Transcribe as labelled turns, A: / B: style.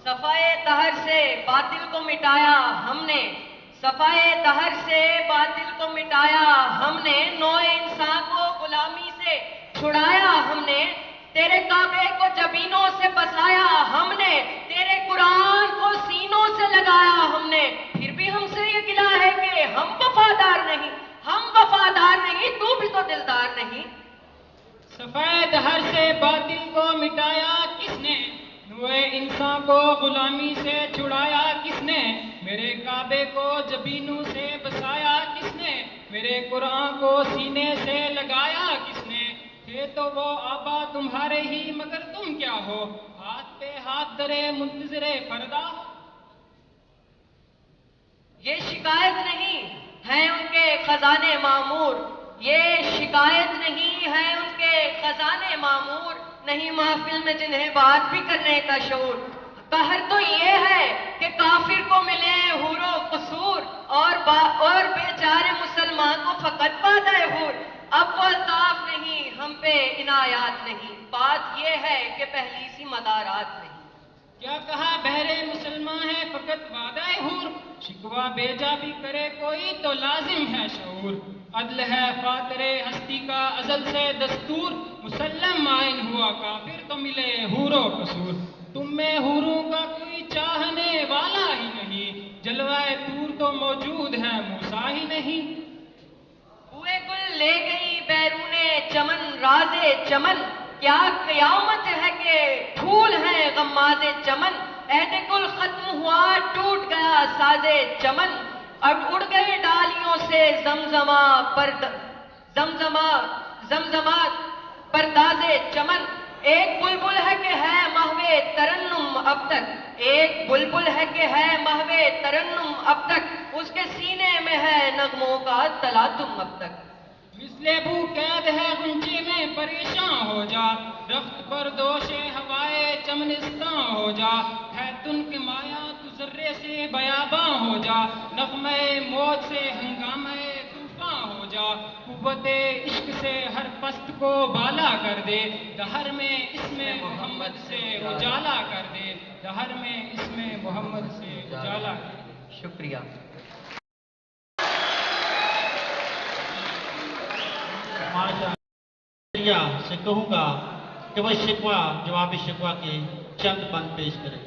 A: صفائے طہر سے باطل کو مٹایا ہم نے، صفائے طہر سے باطل کو مٹایا ہم نے، نوع انسان کو غلامی سے چھڑایا ہم نے، تیرے کعبے کو جبینوں سے بسایا ہم نے، تیرے قرآن کو سینوں سے لگایا ہم نے، پھر بھی ہم سے یہ گلہ ہے کہ ہم وفادار نہیں، ہم وفادار نہیں، تو بھی تو دلدار نہیں۔
B: صفائے طہر سے باطل کو مٹایا کس نے، نوع انسان کو غلامی سے چھڑایا کس نے، میرے کعبے کو جبینوں سے بسایا کس نے، میرے قرآن کو سینے سے لگایا کس نے، تھے تو وہ آبا تمہارے ہی مگر تم کیا ہو، ہاتھ پہ ہاتھ درے منتظر فردا ہو۔
A: یہ شکایت نہیں ہے ان کے خزانے معمور، یہ شکایت نہیں ہے ان کے خزانے معمور، نہیں محفل میں جنہیں بات بھی کرنے کا شعور۔ قہر تو یہ ہے کہ کافر کو ملے حور و قصور، اور بیچارے مسلمان کو فقط وعدہ حور۔ اب وہ الطاف نہیں، ہم پہ عنایات نہیں، بات یہ ہے کہ پہلی سی مدارات نہیں۔
B: کیا کہا بہرے مسلمان ہے فقط وعدہ حور، شکوہ بیجا بھی کرے کوئی تو لازم ہے شعور، عدل ہے فاتر ہستی کا ازل سے دستور، مسلم آئین ہوا کافر تو ملے حور و قصور، تم میں حوروں کا کوئی چاہنے والا ہی نہیں، جلوہ طور تو موجود ہے موسیٰ ہی نہیں۔
A: بوئے گل لے گئی بیرون چمن راز چمن، کیا قیامت ہے کہ پھول ہیں غماز چمن، عہد گل ختم ہوا ٹوٹ گیا ساز چمن، اب اڑ گئی ڈالیوں سے زمزمات پرداز چمن، ایک بلبل ہے کہ ہے محو ترنم اب تک، ایک بلبل ہے کہ ہے محو ترنم اب تک، اس کے سینے میں ہے نغموں کا تلاطم اب تک۔
B: مثل بو قید ہے غنچے میں پریشان ہو جا، رخت پر دوش ہوائے چمنستاں ہو جا، ہے تنک مایا تو ذرے سے بیاباں ہو جا، نغمہ موت سے ہنگامہ طوفاں ہو جا، قوت عشق سے ہر پست کو بالا کر دے، دہر میں اسم محمد سے اجالا کر دے، دہر میں اسم محمد سے اجالا کر دے۔
A: شکریہ۔
C: سے کہوں گا کہ وہ شکوہ جواب شکوہ کے چند بند پیش کرے۔